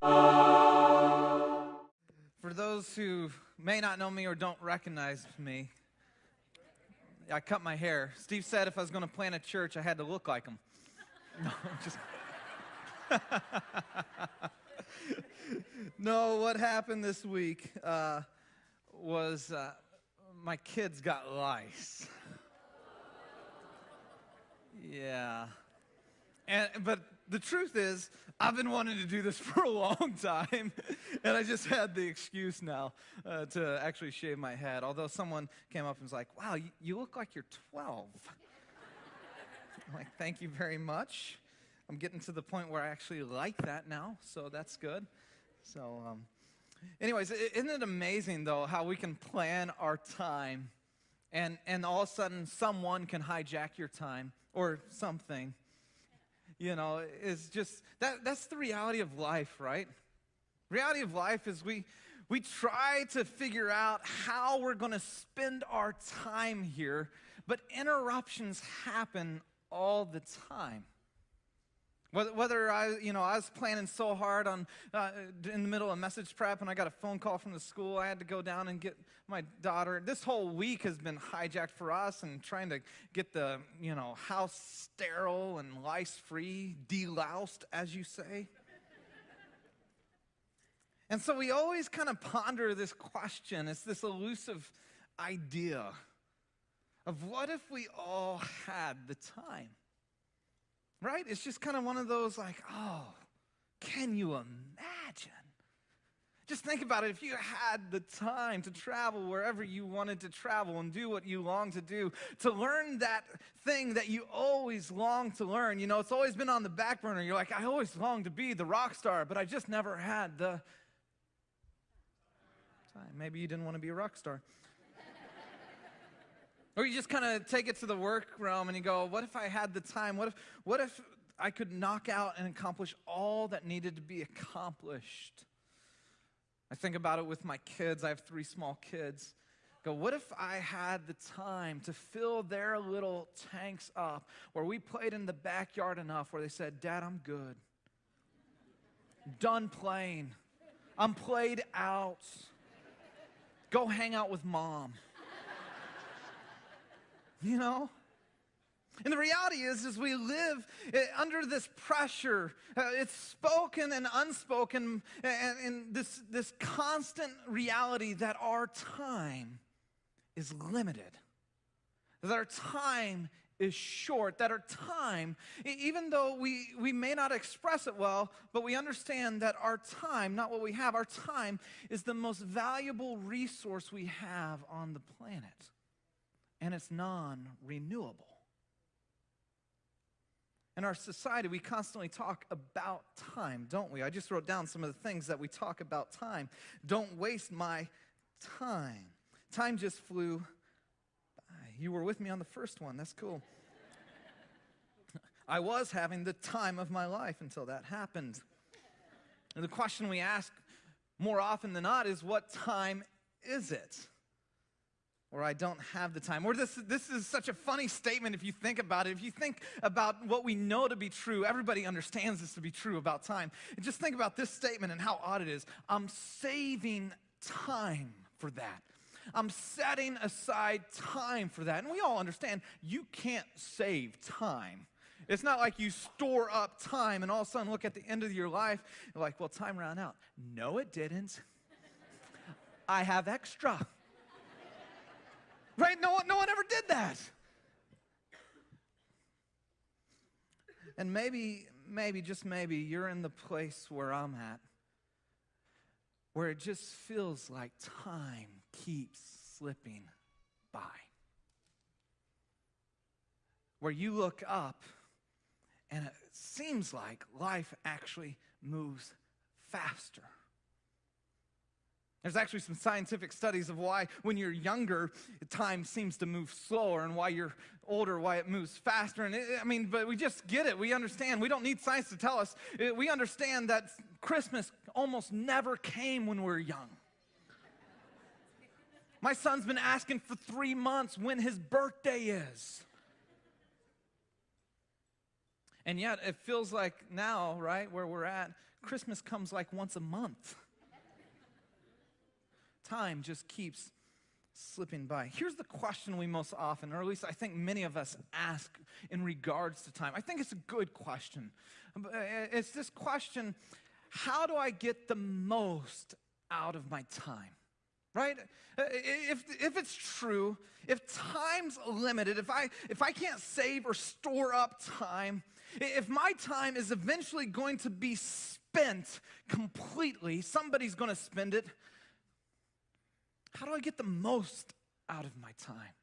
For those who may not know me or don't recognize me, I cut my hair. Steve said if I was going to plant a church, I had to look like him. No, just... No, what happened this week was my kids got lice. Yeah. But the truth is, I've been wanting to do this for a long time, and I just had the excuse now to actually shave my head. Although someone came up and was like, wow, you look like you're 12. I'm like, thank you very much. I'm getting to the point where I actually like that now, so that's good. So, anyways, isn't it amazing, though, how we can plan our time, and all of a sudden someone can hijack your time, or something. You know, it's just, that's the reality of life, right? Reality of life is we try to figure out how we're going to spend our time here, but interruptions happen all the time. Whether I was planning so hard on in the middle of message prep, and I got a phone call from the school. I had to go down and get my daughter. This whole week has been hijacked for us, and trying to get the house sterile and lice-free, deloused, as you say. And so we always kind of ponder this question. It's this elusive idea of what if we all had the time? Right? It's just kind of one of those like, oh, can you imagine? Just think about it. If you had the time to travel wherever you wanted to travel and do what you long to do, to learn that thing that you always long to learn. You know, it's always been on the back burner. You're like, I always longed to be the rock star, but I just never had the time. Maybe you didn't want to be a rock star. Or you just kind of take it to the work realm and you go, what if I had the time? What if I could knock out and accomplish all that needed to be accomplished? I think about it with my kids. I have 3 small kids. Go, what if I had the time to fill their little tanks up, where we played in the backyard enough where they said, Dad, I'm good. Done playing. I'm played out. Go hang out with Mom. You know? And the reality is we live under this pressure. It's spoken and unspoken, and this constant reality that our time is limited, that our time is short, that our time, even though we may not express it well, but we understand that our time, not what we have, our time is the most valuable resource we have on the planet. And it's non-renewable. In our society, we constantly talk about time, don't we? I just wrote down some of the things that we talk about time. Don't waste my time. Time just flew by. You were with me on the first one. That's cool. I was having the time of my life until that happened. And the question we ask more often than not is, what time is it? Or I don't have the time. Or this is such a funny statement if you think about it. If you think about what we know to be true, everybody understands this to be true about time. And just think about this statement and how odd it is. I'm saving time for that. I'm setting aside time for that. And we all understand you can't save time. It's not like you store up time and all of a sudden look at the end of your life, you're like, well, time ran out. No, it didn't. I have extra. Right? No one ever did that. And maybe, just maybe, you're in the place where I'm at, where it just feels like time keeps slipping by. Where you look up, and it seems like life actually moves faster. There's actually some scientific studies of why when you're younger, time seems to move slower, and why you're older, why it moves faster. And but we just get it. We understand. We don't need science to tell us. We understand that Christmas almost never came when we were young. My son's been asking for 3 months when his birthday is. And yet it feels like now, right, where we're at, Christmas comes like once a month. Time just keeps slipping by. Here's the question we most often, or at least I think many of us ask in regards to time. I think it's a good question. It's this question, how do I get the most out of my time? Right? If it's true, if time's limited, if I can't save or store up time, if my time is eventually going to be spent completely, somebody's going to spend it, how do I get the most out of my time?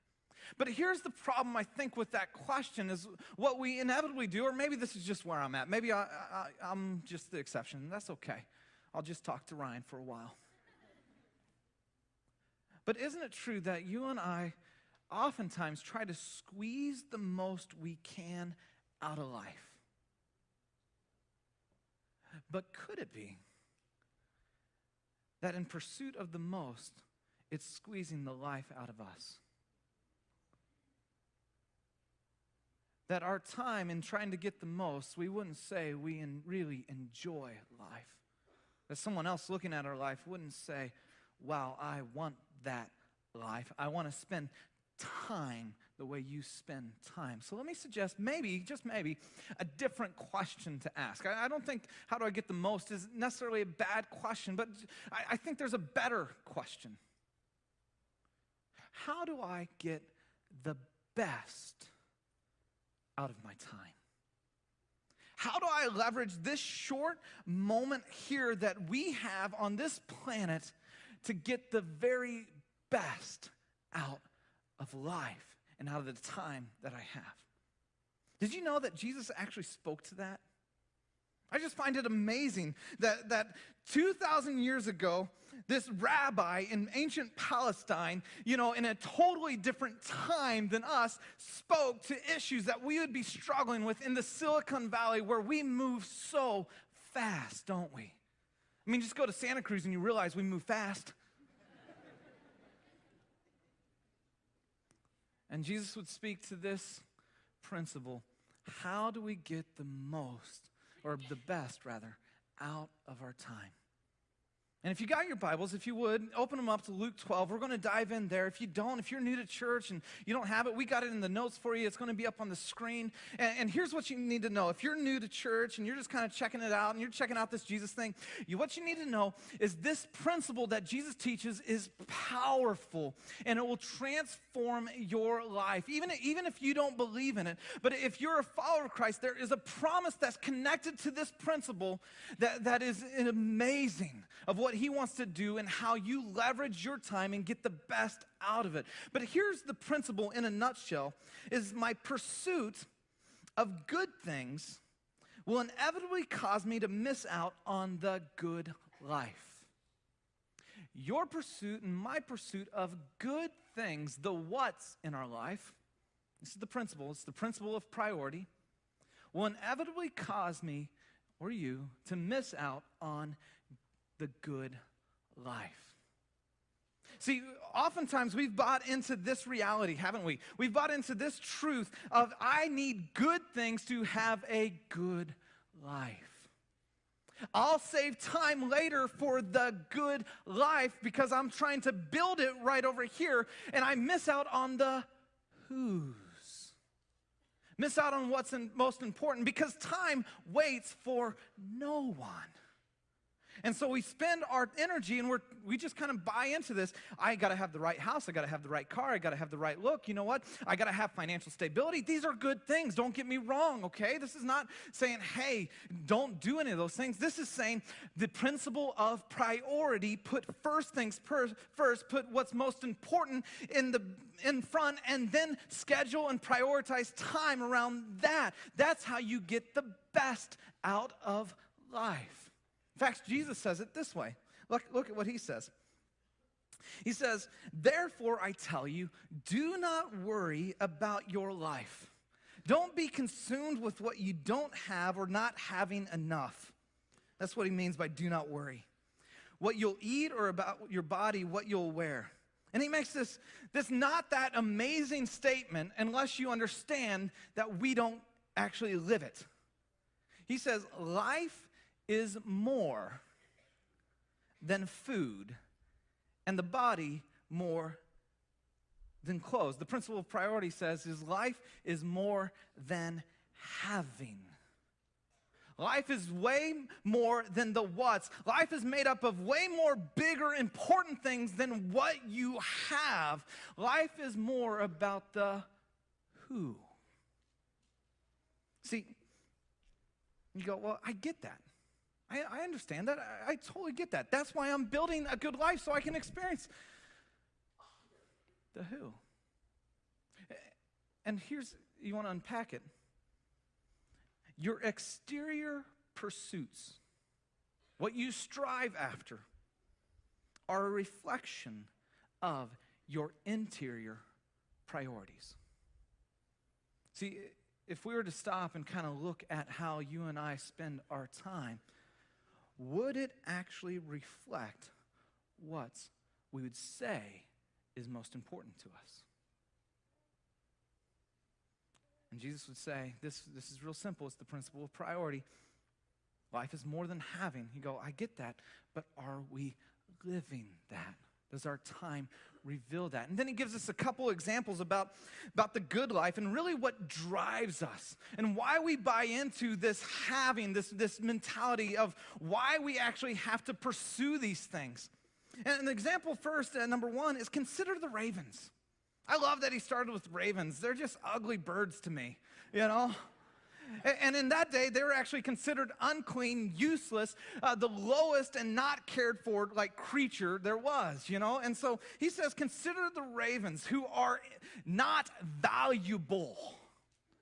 But here's the problem, I think, with that question is what we inevitably do, or maybe this is just where I'm at. Maybe I'm just the exception. That's okay. I'll just talk to Ryan for a while. But isn't it true that you and I oftentimes try to squeeze the most we can out of life? But could it be that in pursuit of the most, it's squeezing the life out of us? That our time in trying to get the most, we wouldn't say we really enjoy life. That someone else looking at our life wouldn't say, wow, I want that life. I want to spend time the way you spend time. So let me suggest maybe, just maybe, a different question to ask. I don't think how do I get the most is necessarily a bad question, but I think there's a better question. How do I get the best out of my time? How do I leverage this short moment here that we have on this planet to get the very best out of life and out of the time that I have? Did you know that Jesus actually spoke to that? I just find it amazing that 2,000 years ago, this rabbi in ancient Palestine, in a totally different time than us, spoke to issues that we would be struggling with in the Silicon Valley where we move so fast, don't we? I mean, just go to Santa Cruz and you realize we move fast. And Jesus would speak to this principle. How do we get the most, or the best rather, out of our time? And if you got your Bibles, if you would, open them up to Luke 12. We're going to dive in there. If you don't, if you're new to church and you don't have it, we got it in the notes for you. It's going to be up on the screen. And here's what you need to know. If you're new to church and you're just kind of checking it out and you're checking out this Jesus thing, what you need to know is this principle that Jesus teaches is powerful and it will transform your life, even if you don't believe in it. But if you're a follower of Christ, there is a promise that's connected to this principle that is amazing of what he wants to do and how you leverage your time and get the best out of it. But here's the principle in a nutshell, is my pursuit of good things will inevitably cause me to miss out on the good life. Your pursuit and my pursuit of good things, the what's in our life, this is the principle, it's the principle of priority, will inevitably cause me or you to miss out on the good life. See, oftentimes we've bought into this reality, haven't we? We've bought into this truth of I need good things to have a good life. I'll save time later for the good life because I'm trying to build it right over here and I miss out on the who's. Miss out on what's most important because time waits for no one. And so we spend our energy and we just kind of buy into this. I got to have the right house. I got to have the right car. I got to have the right look. You know what? I got to have financial stability. These are good things. Don't get me wrong, okay? This is not saying, hey, don't do any of those things. This is saying the principle of priority. Put first things first. Put what's most important in front and then schedule and prioritize time around that. That's how you get the best out of life. In fact, Jesus says it this way. Look at what he says. He says, therefore I tell you, do not worry about your life. Don't be consumed with what you don't have or not having enough. That's what he means by do not worry. What you'll eat or about your body, what you'll wear. And he makes this not that amazing statement unless you understand that we don't actually live it. He says, life is more than food, and the body more than clothes. The principle of priority says is life is more than having. Life is way more than the what's. Life is made up of way more bigger, important things than what you have. Life is more about the who. See, you go, well, I get that. I understand that. I totally get that. That's why I'm building a good life, so I can experience the who. And here's, you want to unpack it. Your exterior pursuits, what you strive after, are a reflection of your interior priorities. See, if we were to stop and kind of look at how you and I spend our time, would it actually reflect what we would say is most important to us? And Jesus would say, this is real simple. It's the principle of priority. Life is more than having. You go, I get that, but are we living that? Does our time reveal that? And then he gives us a couple examples about the good life and really what drives us and why we buy into this having, this mentality of why we actually have to pursue these things. And an example first, number one, is consider the ravens. I love that he started with ravens. They're just ugly birds to me, you know? And in that day, they were actually considered unclean, useless, the lowest and not cared for like creature there was, you know? And so he says, consider the ravens who are not valuable,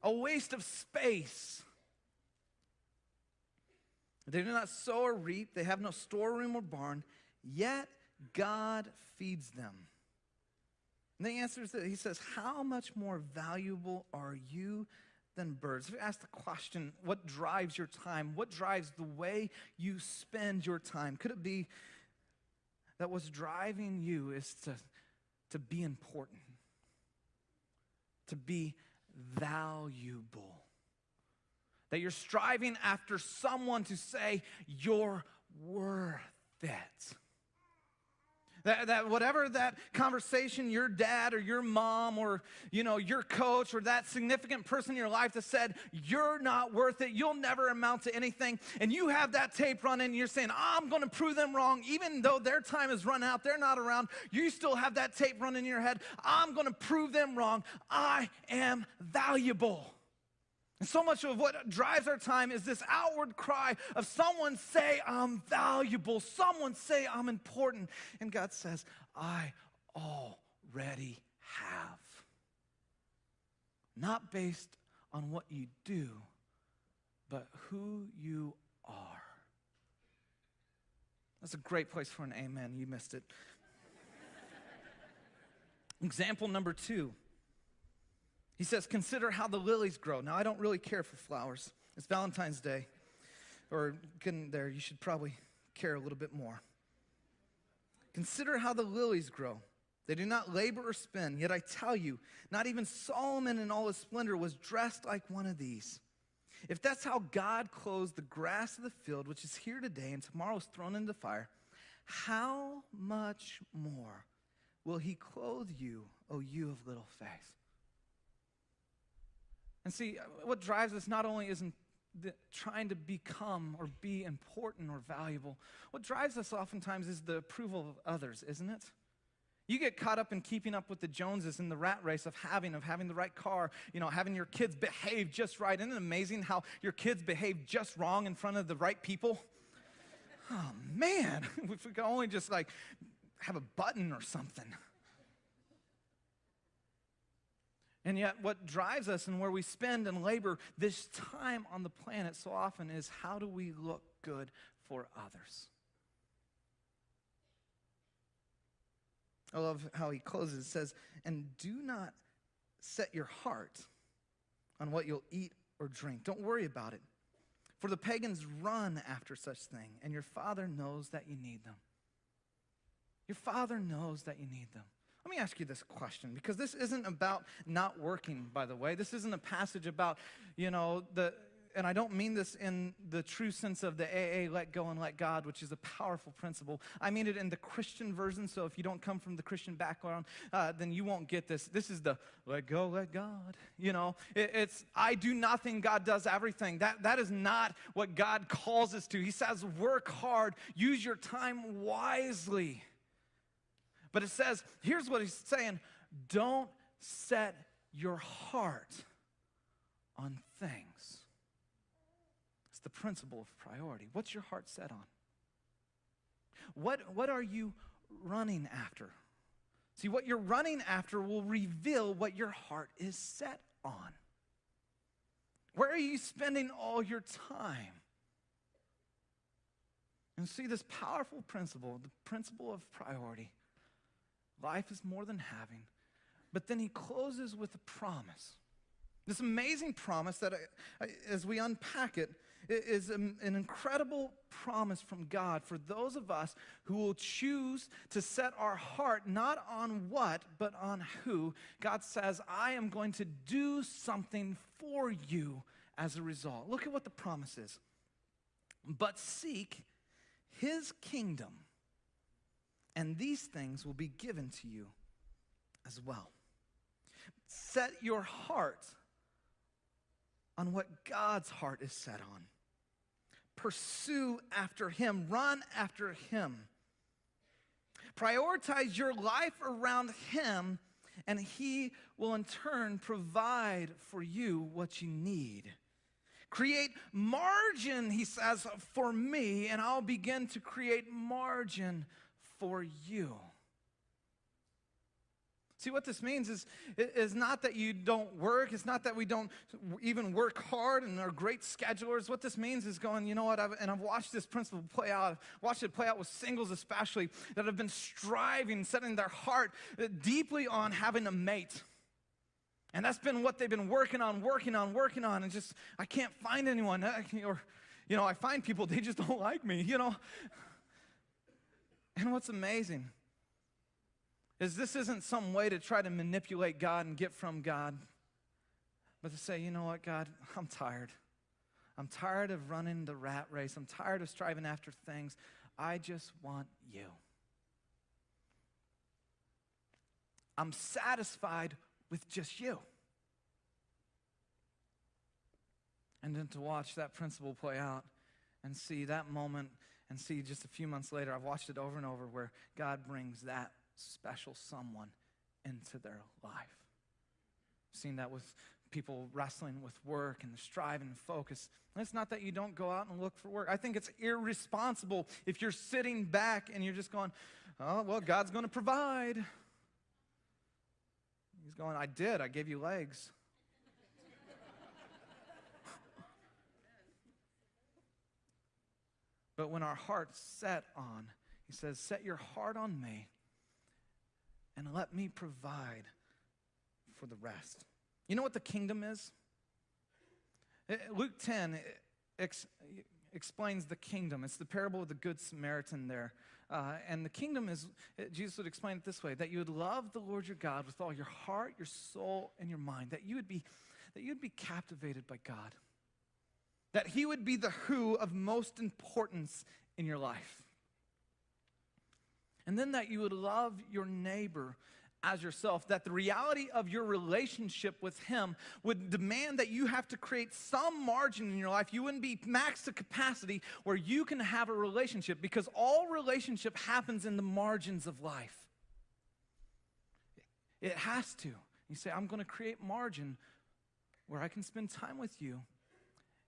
a waste of space. They do not sow or reap. They have no storeroom or barn, yet God feeds them. And the answer is that he says, how much more valuable are you than birds? If you ask the question, what drives your time? What drives the way you spend your time? Could it be that what's driving you is to be important, to be valuable? That you're striving after someone to say, you're worth it. That whatever that conversation your dad or your mom or, you know, your coach or that significant person in your life that said, you're not worth it, you'll never amount to anything, and you have that tape running and you're saying, I'm going to prove them wrong, even though their time has run out, they're not around, you still have that tape running in your head, I'm going to prove them wrong, I am valuable. And so much of what drives our time is this outward cry of someone say I'm valuable, someone say I'm important. And God says, I already have. Not based on what you do, but who you are. That's a great place for an amen. You missed it. Example number 2. He says, consider how the lilies grow. Now, I don't really care for flowers. It's Valentine's Day. Or getting there, you should probably care a little bit more. Consider how the lilies grow. They do not labor or spin. Yet I tell you, not even Solomon in all his splendor was dressed like one of these. If that's how God clothes the grass of the field, which is here today and tomorrow is thrown into fire, how much more will he clothe you, O you of little faith? And see, what drives us not only isn't trying to become or be important or valuable. What drives us oftentimes is the approval of others, isn't it? You get caught up in keeping up with the Joneses in the rat race of having the right car, you know, having your kids behave just right. Isn't it amazing how your kids behave just wrong in front of the right people? Oh, man, if we could only just like have a button or something. And yet what drives us and where we spend and labor this time on the planet so often is how do we look good for others? I love how he closes. It says, and do not set your heart on what you'll eat or drink. Don't worry about it. For the pagans run after such thing, and your Father knows that you need them. Your Father knows that you need them. Let me ask you this question, because this isn't about not working, by the way. This isn't a passage about, you know, and I don't mean this in the true sense of the AA, let go and let God, which is a powerful principle. I mean it in the Christian version, so if you don't come from the Christian background, then you won't get this. This is the let go, let God. It's I do nothing, God does everything. That is not what God calls us to. He says work hard, use your time wisely. But it says, here's what he's saying, don't set your heart on things. It's the principle of priority. What's your heart set on? What are you running after? See, what you're running after will reveal what your heart is set on. Where are you spending all your time? And see this powerful principle, the principle of priority. Life is more than having. But then he closes with a promise. This amazing promise that, as we unpack it, is an incredible promise from God for those of us who will choose to set our heart not on what, but on who. God says, I am going to do something for you as a result. Look at what the promise is. But seek his kingdom, and these things will be given to you as well. Set your heart on what God's heart is set on. Pursue after him. Run after him. Prioritize your life around him, and he will in turn provide for you what you need. Create margin, he says, for me, and I'll begin to create margin for you. See, what this means is not that you don't work. It's not that we don't even work hard and are great schedulers. What this means is going, you know what, I've watched this principle play out. I've watched it play out with singles especially that have been striving, setting their heart deeply on having a mate. And that's been what they've been working on, and just, I can't find anyone. Or, I find people, they just don't like me, And what's amazing is this isn't some way to try to manipulate God and get from God, but to say, you know what, God, I'm tired. I'm tired of running the rat race. I'm tired of striving after things. I just want you. I'm satisfied with just you. And then to watch that principle play out and see that moment and see just a few months later, I've watched it over and over where God brings that special someone into their life. I've seen that with people wrestling with work and the strive and focus. And it's not that you don't go out and look for work. I think it's irresponsible if you're sitting back and you're just going, oh, well, God's going to provide. He's going, I gave you legs. But when our heart's set on, he says, set your heart on me and let me provide for the rest. You know what the kingdom is? Luke 10 explains the kingdom. It's the parable of the Good Samaritan there. And the kingdom is, Jesus would explain it this way, that you would love the Lord your God with all your heart, your soul, and your mind, that you would be captivated by God, that he would be the who of most importance in your life. And then that you would love your neighbor as yourself, that the reality of your relationship with him would demand that you have to create some margin in your life. You wouldn't be max to capacity where you can have a relationship, because all relationship happens in the margins of life. It has to. You say, I'm going to create margin where I can spend time with you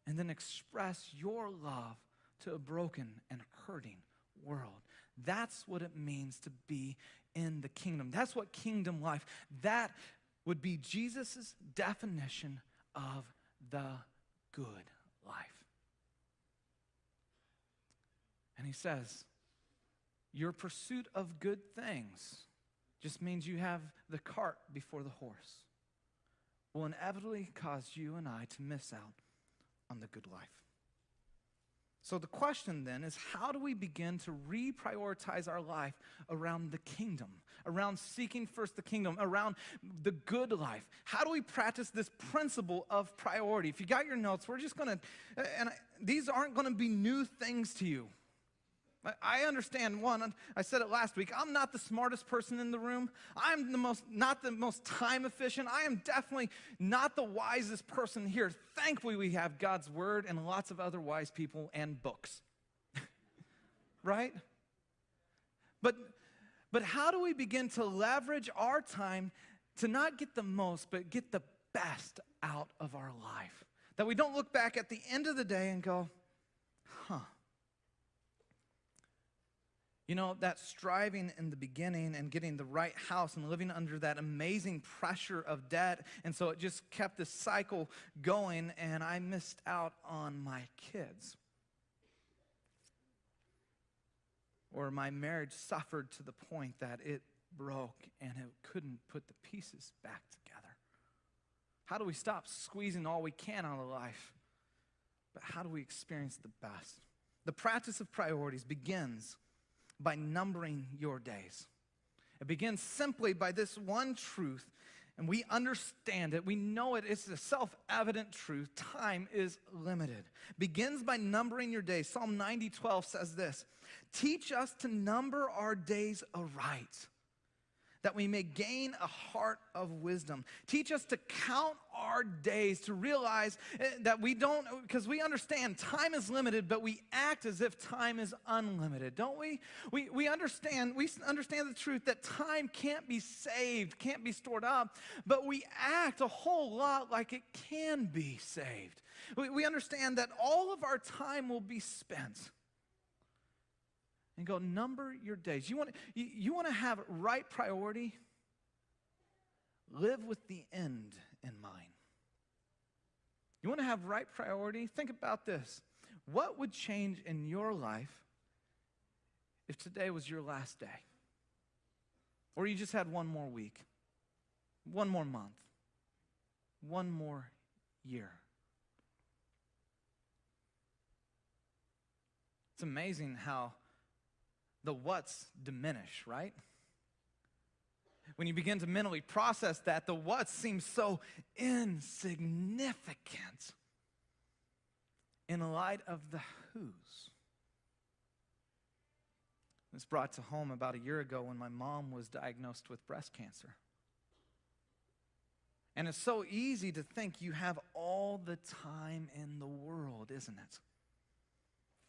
and then express your love to a broken and hurting world. That's what it means to be in the kingdom. That's what kingdom life, that would be Jesus' definition of the good life. And he says, your pursuit of good things just means you have the cart before the horse, will inevitably cause you and I to miss out on the good life. So the question then is, how do we begin to reprioritize our life around the kingdom, around seeking first the kingdom, around the good life? How do we practice this principle of priority? If you got your notes, we're just going to, these aren't going to be new things to you. I understand, one, I said it last week, I'm not the smartest person in the room. I'm not the most time efficient. I am definitely not the wisest person here. Thankfully, we have God's word and lots of other wise people and books. Right? But how do we begin to leverage our time to not get the most, but get the best out of our life? That we don't look back at the end of the day and go, you know, that striving in the beginning and getting the right house and living under that amazing pressure of debt, and so it just kept this cycle going, and I missed out on my kids. Or my marriage suffered to the point that it broke and it couldn't put the pieces back together. How do we stop squeezing all we can out of life? But how do we experience the best? The practice of priorities begins by numbering your days. It begins simply by this one truth, and we understand it. We know it. It's a self-evident truth. Time is limited. Begins by numbering your days. Psalm 90:12 says this, "Teach us to number our days aright, that we may gain a heart of wisdom." Teach us to count our days, to realize that we don't, because we understand time is limited, but we act as if time is unlimited, don't we? We understand the truth that time can't be saved, can't be stored up, but we act a whole lot like it can be saved. We understand that all of our time will be spent. And go, number your days. You want to have right priority? Live with the end in mind. You want to have right priority? Think about this. What would change in your life if today was your last day? Or you just had one more week, one more month, one more year? It's amazing how the what's diminish, right? When you begin to mentally process that, the what seems so insignificant in light of the who's. It was brought to home about a year ago when my mom was diagnosed with breast cancer. And it's so easy to think you have all the time in the world, isn't it?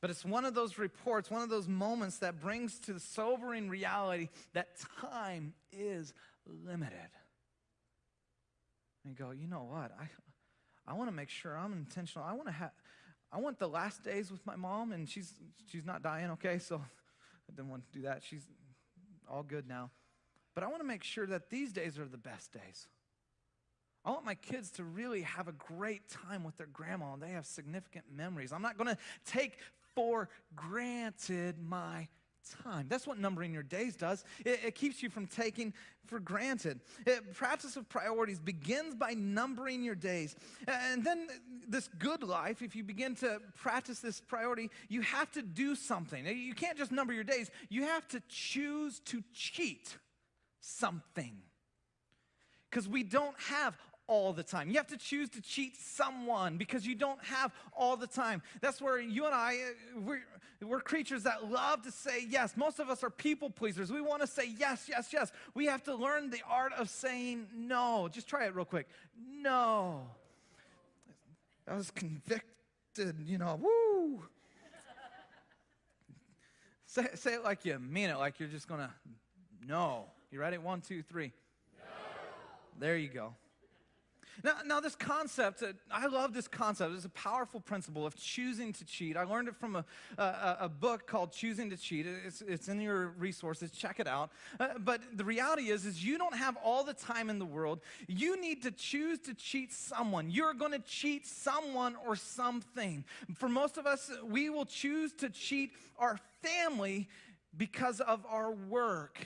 But it's one of those reports, one of those moments that brings to the sobering reality that time is limited. And you go, you know what? I want to make sure I'm intentional. I want the last days with my mom, and she's not dying, okay? So I didn't want to do that. She's all good now. But I want to make sure that these days are the best days. I want my kids to really have a great time with their grandma, and they have significant memories. I'm not going to take for granted my time. That's what numbering your days does. It keeps you from taking for granted. Practice of priorities begins by numbering your days. And then this good life, if you begin to practice this priority, you have to do something. You can't just number your days. You have to choose to cheat something. Because we don't have all the time. You have to choose to cheat someone because you don't have all the time. That's where you and I, we're creatures that love to say yes. Most of us are people pleasers. We want to say yes, yes, yes. We have to learn the art of saying no. Just try it real quick. No. I was convicted, woo. Say it like you mean it, like you're just going to, no. You ready? 1, 2, 3. No. There you go. Now this concept, I love this concept. It's a powerful principle of choosing to cheat. I learned it from a book called Choosing to Cheat. It's in your resources. Check it out. But the reality is you don't have all the time in the world. You need to choose to cheat someone. You're going to cheat someone or something. For most of us, we will choose to cheat our family because of our work.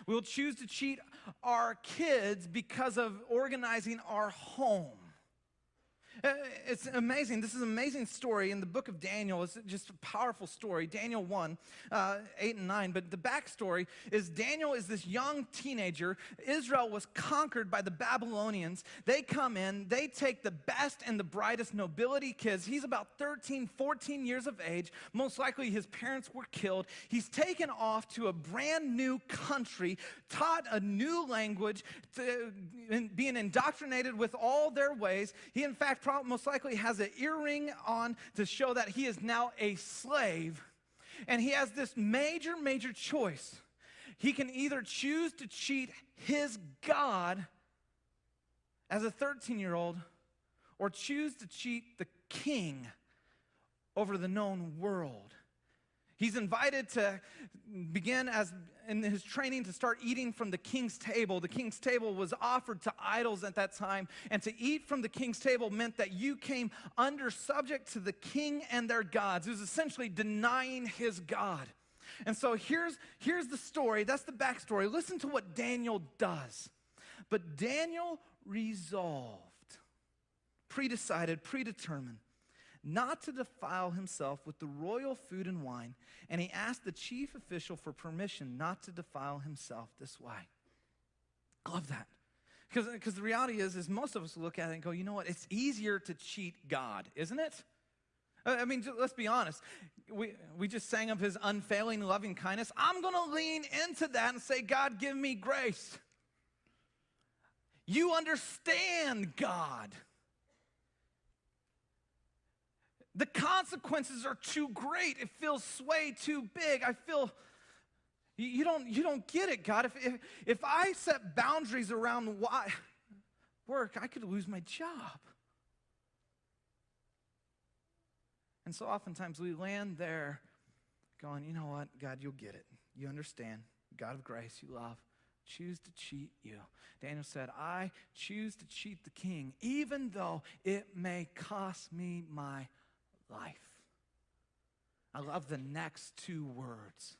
We'll choose to cheat our kids because of organizing our home. Uh, It's amazing. This is an amazing story in the book of Daniel. It's just a powerful story. Daniel 1, 8 and 9. But the backstory is Daniel is this young teenager. Israel was conquered by the Babylonians. They come in, they take the best and the brightest nobility kids. He's about 13, 14 years of age. Most likely his parents were killed. He's taken off to a brand new country, taught a new language, being indoctrinated with all their ways. He, in fact, most likely has an earring on to show that he is now a slave. And he has this major choice. He can either choose to cheat his God as a 13-year-old or choose to cheat the king over the known world. He's invited to begin in his training to start eating from the king's table. The king's table was offered to idols at that time, and to eat from the king's table meant that you came under subject to the king and their gods. It was essentially denying his God. And so here's the story. That's the backstory. Listen to what Daniel does. But Daniel resolved, predetermined, not to defile himself with the royal food and wine, and he asked the chief official for permission not to defile himself this way. I love that. Because the reality is most of us look at it and go, you know what, it's easier to cheat God, isn't it? I mean, let's be honest. We just sang of his unfailing loving kindness. I'm going to lean into that and say, God, give me grace. You understand, God. The consequences are too great. It feels way too big. I feel you don't get it, God. If I set boundaries around work, I could lose my job. And so oftentimes we land there going, you know what, God, you'll get it. You understand. God of grace, you love. Choose to cheat you. Daniel said, I choose to cheat the king, even though it may cost me my life. I love the next two words.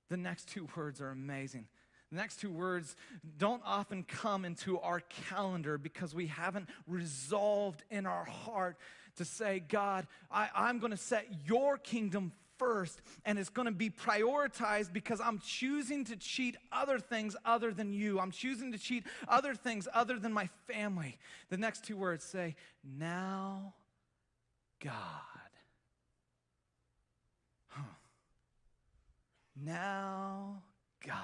The next two words are amazing. The next two words don't often come into our calendar because we haven't resolved in our heart to say, God, I'm going to set your kingdom first, and it's going to be prioritized because I'm choosing to cheat other things other than you. I'm choosing to cheat other things other than my family. The next two words say, now God. Now God.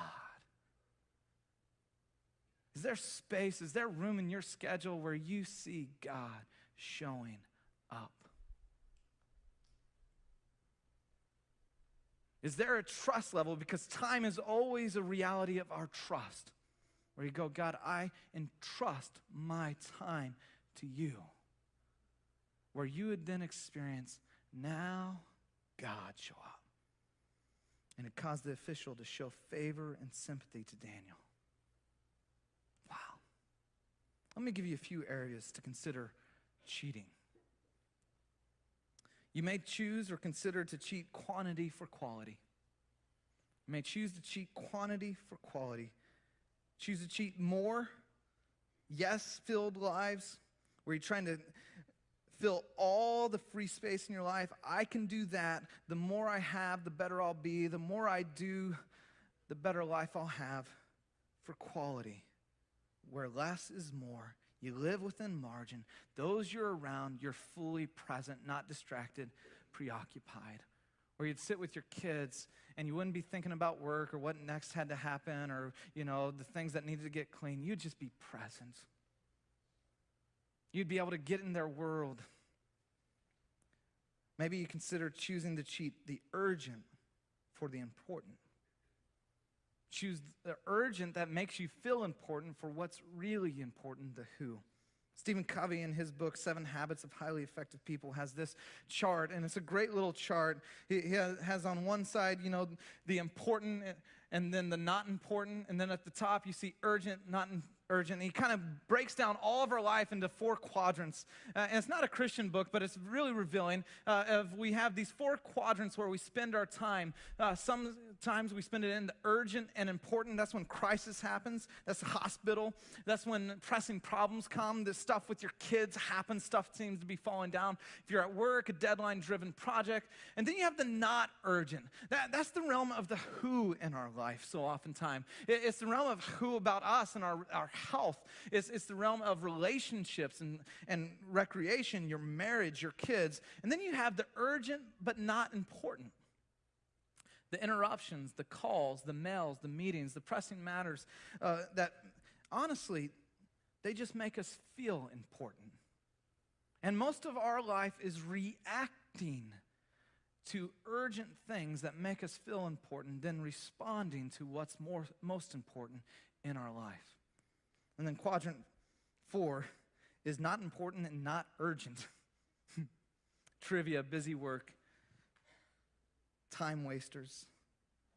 Is there space, is there room in your schedule where you see God showing up? Is there a trust level? Because time is always a reality of our trust. Where you go, God, I entrust my time to you. Where you would then experience, now God show up. And it caused the official to show favor and sympathy to Daniel. Wow. Let me give you a few areas to consider cheating. You may choose or consider to cheat quantity for quality. You may choose to cheat quantity for quality. Choose to cheat more yes-filled lives where you're trying to fill all the free space in your life. I can do that. The more I have, the better I'll be. The more I do, the better life I'll have. For quality, where less is more. You live within margin. Those you're around, you're fully present, not distracted, preoccupied. Or you'd sit with your kids and you wouldn't be thinking about work or what next had to happen or, the things that needed to get clean. You'd just be present. You'd be able to get in their world. Maybe you consider choosing to cheat the urgent for the important. Choose the urgent that makes you feel important for what's really important, the who. Stephen Covey, in his book, 7 Habits of Highly Effective People, has this chart, and it's a great little chart. He has on one side, the important, and then the not important, and then at the top you see urgent, not urgent. He kind of breaks down all of our life into 4 quadrants. And it's not a Christian book, but it's really revealing. We have these 4 quadrants where we spend our time. Sometimes we spend it in the urgent and important. That's when crisis happens. That's the hospital. That's when pressing problems come. The stuff with your kids happens. Stuff seems to be falling down. If you're at work, a deadline-driven project. And then you have the not urgent. That's the realm of the who in our life so oftentimes. It's the realm of who about us and our health. It's the realm of relationships and recreation, your marriage, your kids. And then you have the urgent but not important. The interruptions, the calls, the mails, the meetings, the pressing matters that honestly, they just make us feel important. And most of our life is reacting to urgent things that make us feel important, then responding to what's most important in our life. And then quadrant 4 is not important and not urgent. Trivia, busy work, time wasters.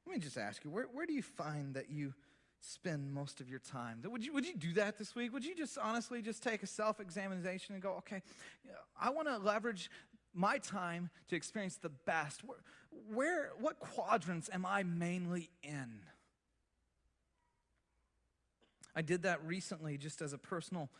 Let me just ask you, where do you find that you spend most of your time? Would you do that this week? Would you just honestly just take a self-examination and go, okay, I want to leverage my time to experience the best. What quadrants am I mainly in? I did that recently just as a personal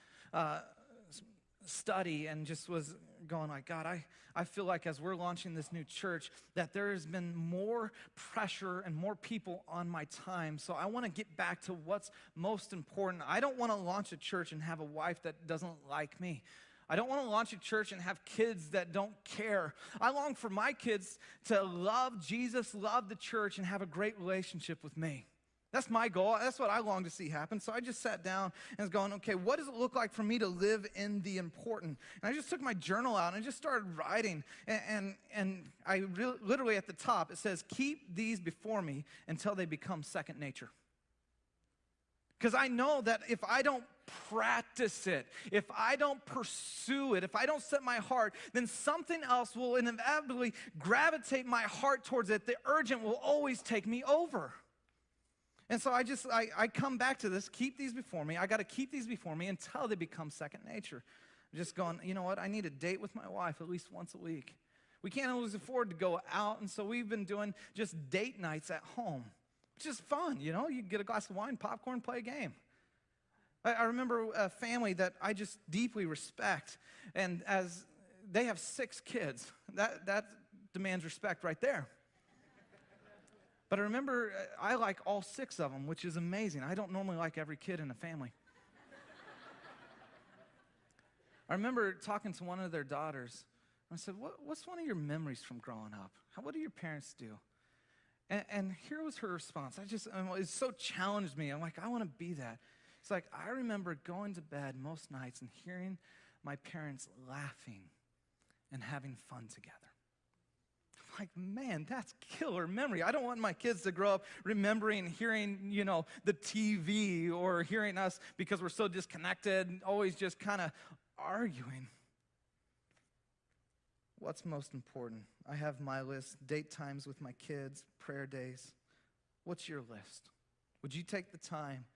study and just was going like, God, I feel like as we're launching this new church that there has been more pressure and more people on my time. So I want to get back to what's most important. I don't want to launch a church and have a wife that doesn't like me. I don't want to launch a church and have kids that don't care. I long for my kids to love Jesus, love the church, and have a great relationship with me. That's my goal. That's what I long to see happen. So I just sat down and was going, okay, what does it look like for me to live in the important? And I just took my journal out and I just started writing. And I literally at the top, it says, keep these before me until they become second nature. Because I know that if I don't practice it, if I don't pursue it, if I don't set my heart, then something else will inevitably gravitate my heart towards it. The urgent will always take me over. And so I come back to this, keep these before me. I got to keep these before me until they become second nature. I'm just going, you know what? I need a date with my wife at least once a week. We can't always afford to go out, and so we've been doing just date nights at home, which is fun, you know? You get a glass of wine, popcorn, play a game. I remember a family that I just deeply respect, and as they have 6 kids, that demands respect right there. But I remember I like all 6 of them, which is amazing. I don't normally like every kid in a family. I remember talking to one of their daughters. I said, what's one of your memories from growing up? What do your parents do? And here was her response. It so challenged me. I'm like, I want to be that. It's like, I remember going to bed most nights and hearing my parents laughing and having fun together. Like, man, that's killer memory. I don't want my kids to grow up remembering hearing, the TV or hearing us because we're so disconnected, always just kind of arguing. What's most important? I have my list, date times with my kids, prayer days. What's your list? Would you take the time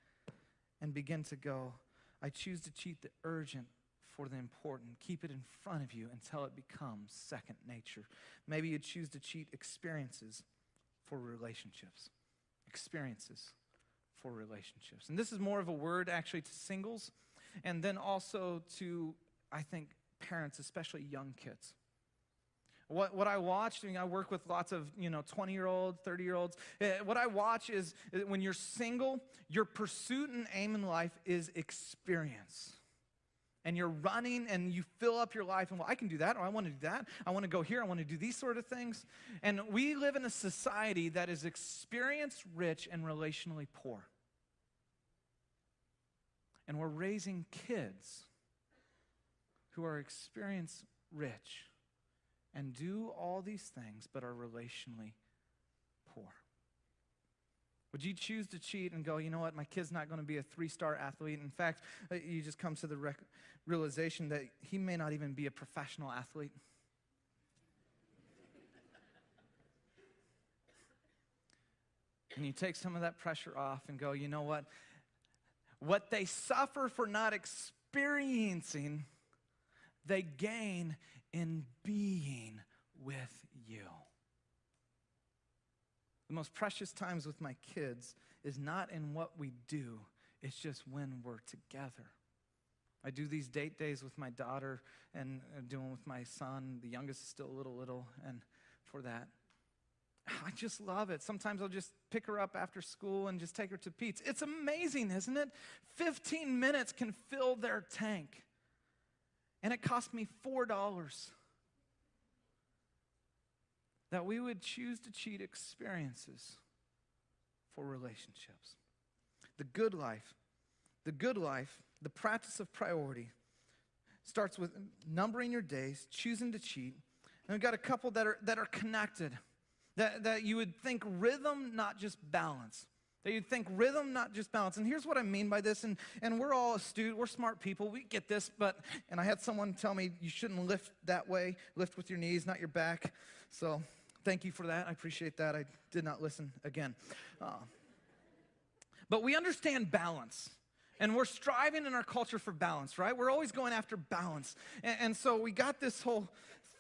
and begin to go, I choose to cheat the urgent for the important. Keep it in front of you until it becomes second nature. Maybe you choose to cheat experiences for relationships. Experiences for relationships. And this is more of a word actually to singles and then also to, I think, parents, especially young kids. What I watch, I work with lots of 20-year-olds, 30-year-olds. What I watch is when you're single, your pursuit and aim in life is experience. And you're running and you fill up your life and, well, I can do that, or I want to do that. I want to go here. I want to do these sort of things. And we live in a society that is experience-rich and relationally poor. And we're raising kids who are experience-rich and do all these things but are relationally poor. Would you choose to cheat and go, you know what, my kid's not going to be a 3-star athlete. In fact, you just come to the realization that he may not even be a professional athlete. And you take some of that pressure off and go, you know what, What they suffer for not experiencing, they gain in being with you. The most precious times with my kids is not in what we do, it's just when we're together. I do these date days with my daughter and doing with my son. The youngest is still a little, and for that, I just love it. Sometimes I'll just pick her up after school and just take her to Pete's. It's amazing, isn't it? 15 minutes can fill their tank. And it cost me $4 that we would choose to cheat experiences for relationships. The good life, the practice of priority starts with numbering your days, choosing to cheat. And we've got a couple that are connected. That you would think rhythm, not just balance. That you'd think rhythm, not just balance. And here's what I mean by this, and we're all astute, we're smart people, we get this, and I had someone tell me you shouldn't lift that way, lift with your knees, not your back. So thank you for that, I appreciate that. I did not listen again. But we understand balance. And we're striving in our culture for balance, right? We're always going after balance. And so we got this whole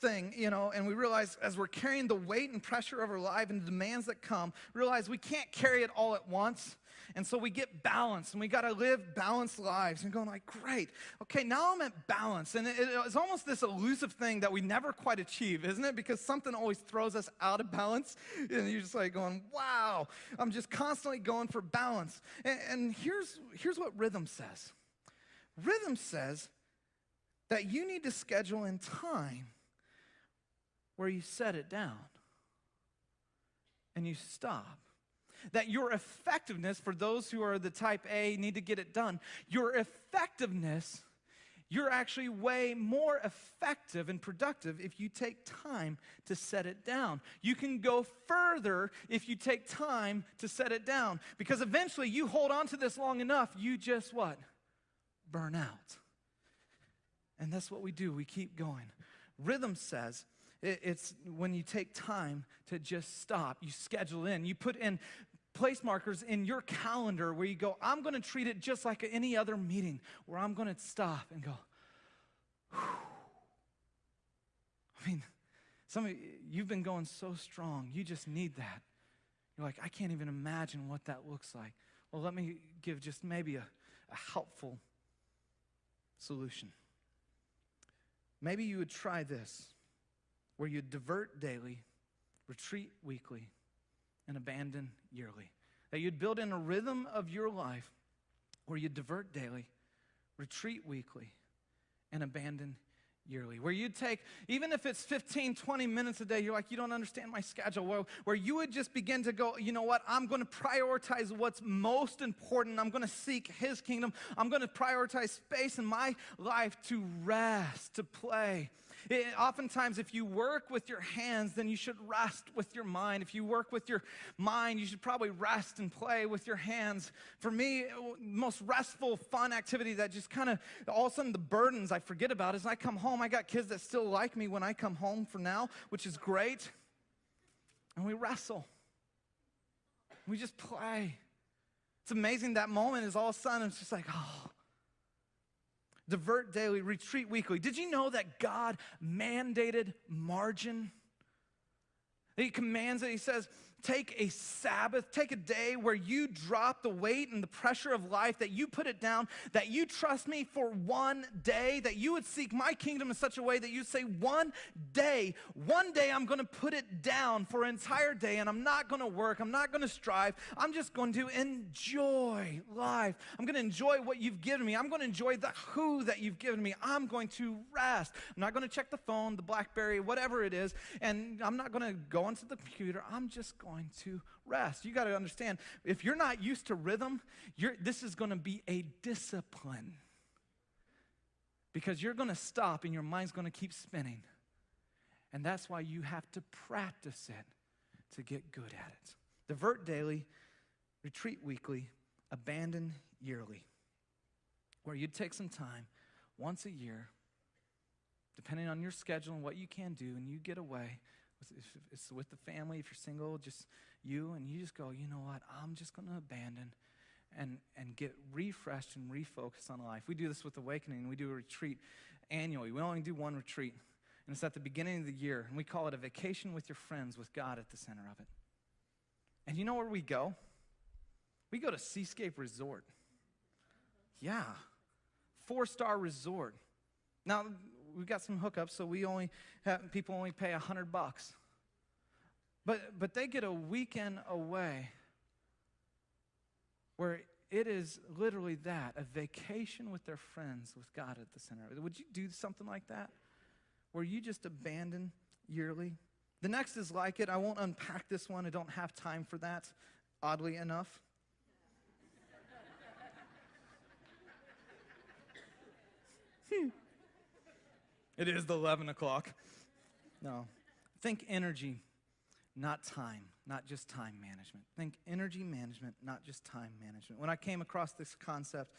thing, and we realize as we're carrying the weight and pressure of our life and the demands that come, realize we can't carry it all at once. And so we get balance, and we got to live balanced lives. And going like, great, okay, now I'm at balance. And it's almost this elusive thing that we never quite achieve, isn't it? Because something always throws us out of balance. And you're just like going, wow, I'm just constantly going for balance. And here's what rhythm says. Rhythm says that you need to schedule in time where you set it down and you stop. That your effectiveness, for those who are the type A, need to get it done, your effectiveness, you're actually way more effective and productive if you take time to set it down. You can go further if you take time to set it down. Because eventually you hold on to this long enough, you just what? Burn out. And that's what we do. We keep going. Rhythm says it's when you take time to just stop. You schedule in. You put in place markers in your calendar where you go, I'm going to treat it just like any other meeting, where I'm going to stop and go, whew. I mean, some of you've been going so strong. You just need that. You're like, I can't even imagine what that looks like. Well, let me give just maybe a helpful solution. Maybe you would try this, where you divert daily, retreat weekly, and abandon yearly. That you'd build in a rhythm of your life where you divert daily, retreat weekly, and abandon yearly. Where you'd take, even if it's 15, 20 minutes a day, you're like, you don't understand my schedule. Where you would just begin to go, you know what, I'm going to prioritize what's most important. I'm going to seek His kingdom. I'm going to prioritize space in my life to rest, to play. Oftentimes, if you work with your hands, then you should rest with your mind. If you work with your mind, you should probably rest and play with your hands. For me, most restful, fun activity that just kind of, all of a sudden the burdens I forget about is I come home. I got kids that still like me when I come home for now, which is great. And we wrestle. We just play. It's amazing that moment is all of a sudden, it's just like, oh. Divert daily, retreat weekly. Did you know that God mandated margin? He commands it. He says, take a Sabbath, take a day where you drop the weight and the pressure of life, that you put it down, that you trust me for one day, that you would seek my kingdom in such a way that you say, one day I'm going to put it down for an entire day, and I'm not going to work, I'm not going to strive, I'm just going to enjoy life. I'm going to enjoy what you've given me. I'm going to enjoy the who that you've given me. I'm going to rest. I'm not going to check the phone, the BlackBerry, whatever it is, and I'm not going to go onto the computer. I'm just going to rest. You got to understand, if you're not used to rhythm, this is going to be a discipline, because you're going to stop and your mind's going to keep spinning. And that's why you have to practice it to get good at it. Divert daily, retreat weekly, abandon yearly, where you take some time once a year, depending on your schedule and what you can do, and you get away. If it's with the family, if you're single, just you, and you just go, you know what, I'm just going to abandon, and get refreshed and refocused on life. We do this with Awakening. We do a retreat annually. We only do one retreat, and it's at the beginning of the year, and we call it a vacation with your friends with God at the center of it. And you know where we go? We go to Seascape Resort. Yeah, 4-star resort. Now, we've got some hookups, so people only pay $100. But they get a weekend away where it is literally that, a vacation with their friends with God at the center. Would you do something like that? Where you just abandon yearly? The next is like it. I won't unpack this one. I don't have time for that, oddly enough. It is the 11 o'clock. No. Think energy, not time, not just time management. Think energy management, not just time management. When I came across this concept,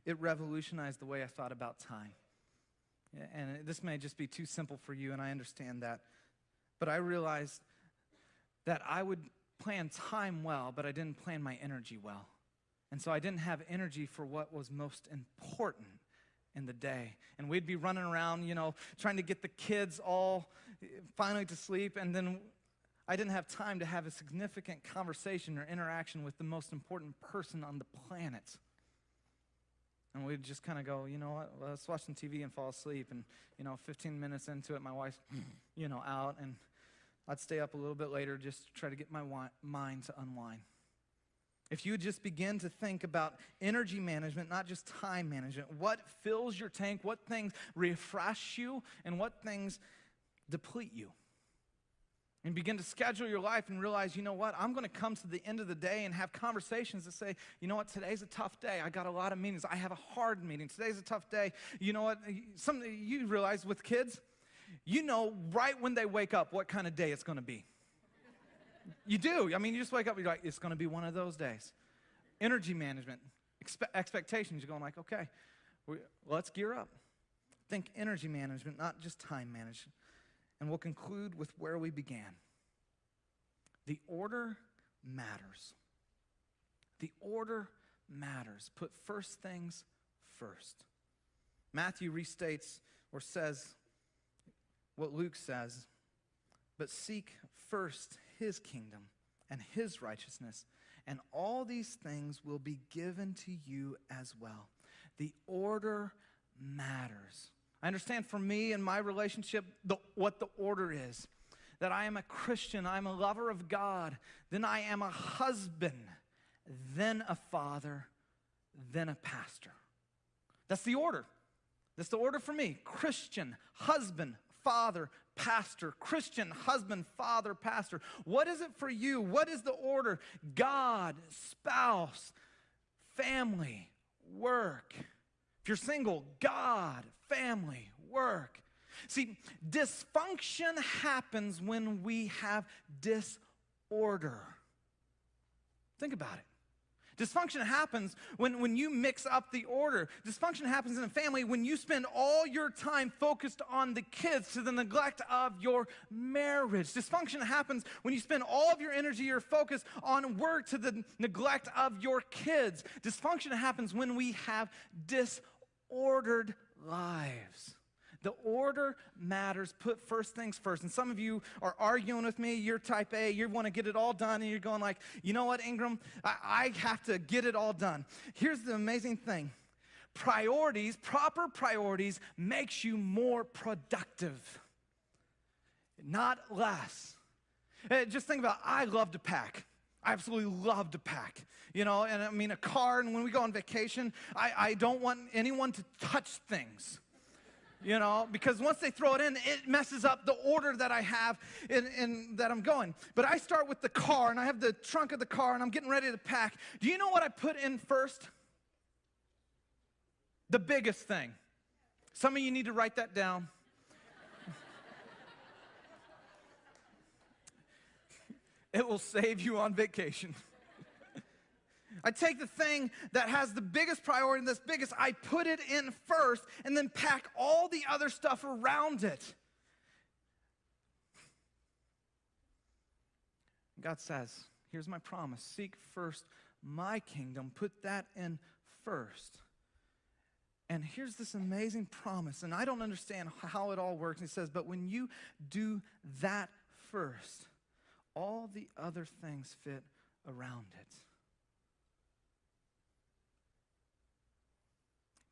it revolutionized the way I thought about time. And this may just be too simple for you, and I understand that. But I realized that I would plan time well, but I didn't plan my energy well. And so I didn't have energy for what was most important in the day. And we'd be running around, trying to get the kids all finally to sleep, and then I didn't have time to have a significant conversation or interaction with the most important person on the planet. And we'd just kind of go, you know what, let's watch some TV and fall asleep. And, 15 minutes into it, my wife's, out, and I'd stay up a little bit later just to try to get my mind to unwind. If you would just begin to think about energy management, not just time management, what fills your tank, what things refresh you, and what things deplete you. And begin to schedule your life and realize, you know what, I'm going to come to the end of the day and have conversations that say, you know what, today's a tough day. I got a lot of meetings. I have a hard meeting. Today's a tough day. You know what, something you realize with kids, you know right when they wake up what kind of day it's going to be. You do. I mean, you just wake up, you're like, it's going to be one of those days. Energy management, expectations. You're going like, okay, let's gear up. Think energy management, not just time management. And we'll conclude with where we began. The order matters. The order matters. Put first things first. Matthew restates or says what Luke says, but seek first his kingdom and his righteousness, and all these things will be given to you as well. The order matters. I understand for me and my relationship what the order is. That I am a Christian, I'm a lover of God, then I am a husband, then a father, then a pastor. That's the order. That's the order for me. Christian, husband, father, pastor. Christian, husband, father, pastor. What is it for you? What is the order? God, spouse, family, work. If you're single, God, family, work. See, dysfunction happens when we have disorder. Think about it. Dysfunction happens when you mix up the order. Dysfunction happens in a family when you spend all your time focused on the kids to the neglect of your marriage. Dysfunction happens when you spend all of your energy, your focus on work to the neglect of your kids. Dysfunction happens when we have disordered lives. The order matters. Put first things first. And some of you are arguing with me. You're type A. You want to get it all done. And you're going like, you know what, Ingram? I have to get it all done. Here's the amazing thing. Priorities, proper priorities, makes you more productive, not less. Just think about, I love to pack. I absolutely love to pack. And I mean a car, and when we go on vacation, I don't want anyone to touch things. Because once they throw it in, it messes up the order that I have in that I'm going. But I start with the car, and I have the trunk of the car, and I'm getting ready to pack. Do you know what I put in first? The biggest thing. Some of you need to write that down. It will save you on vacation. I take the thing that has the biggest priority, that's biggest, I put it in first, and then pack all the other stuff around it. God says, here's my promise, seek first my kingdom. Put that in first. And here's this amazing promise, and I don't understand how it all works. He says, but when you do that first, all the other things fit around it.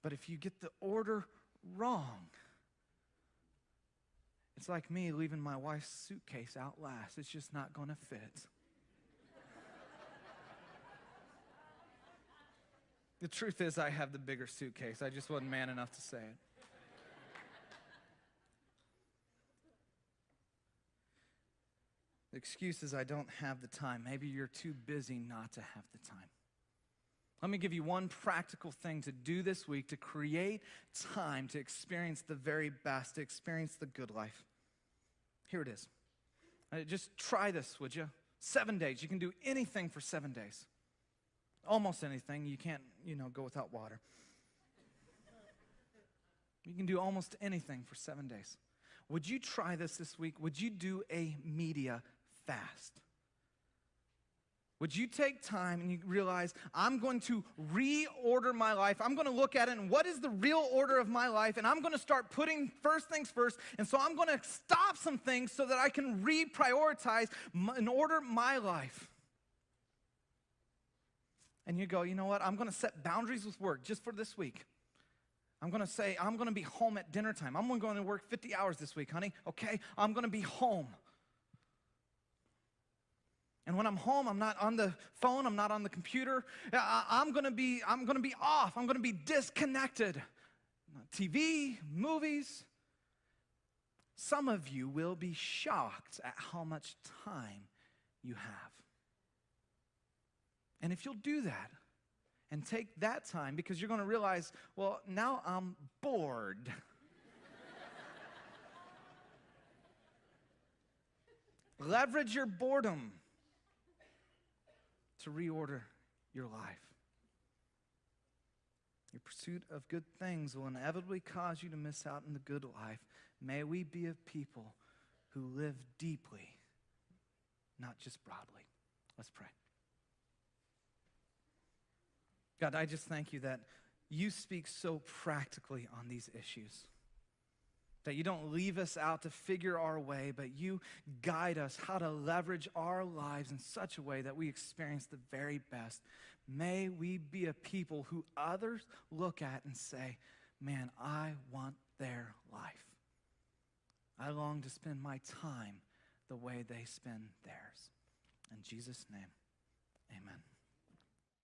But if you get the order wrong, it's like me leaving my wife's suitcase out last. It's just not going to fit. The truth is, I have the bigger suitcase. I just wasn't man enough to say it. The excuse is I don't have the time. Maybe you're too busy not to have the time. Let me give you one practical thing to do this week to create time to experience the very best, to experience the good life. Here it is. Just try this, would you? 7 days. You can do anything for 7 days. Almost anything. You can't, go without water. You can do almost anything for 7 days. Would you try this week? Would you do a media fast? Would you take time and you realize, I'm going to reorder my life. I'm going to look at it and what is the real order of my life? And I'm going to start putting first things first. And so I'm going to stop some things so that I can reprioritize and order my life. And you go, you know what? I'm going to set boundaries with work just for this week. I'm going to say, I'm going to be home at dinner time. I'm going to work 50 hours this week, honey. Okay? I'm going to be home. And when I'm home, I'm not on the phone. I'm not on the computer. I'm going to be off. I'm going to be disconnected. TV, movies. Some of you will be shocked at how much time you have. And if you'll do that and take that time, because you're going to realize, well, now I'm bored. Leverage your boredom to reorder your life. Your pursuit of good things will inevitably cause you to miss out on the good life. May we be a people who live deeply, not just broadly. Let's pray. God, I just thank you that you speak so practically on these issues. That you don't leave us out to figure our way, but you guide us how to leverage our lives in such a way that we experience the very best. May we be a people who others look at and say, man, I want their life. I long to spend my time the way they spend theirs. In Jesus' name, amen.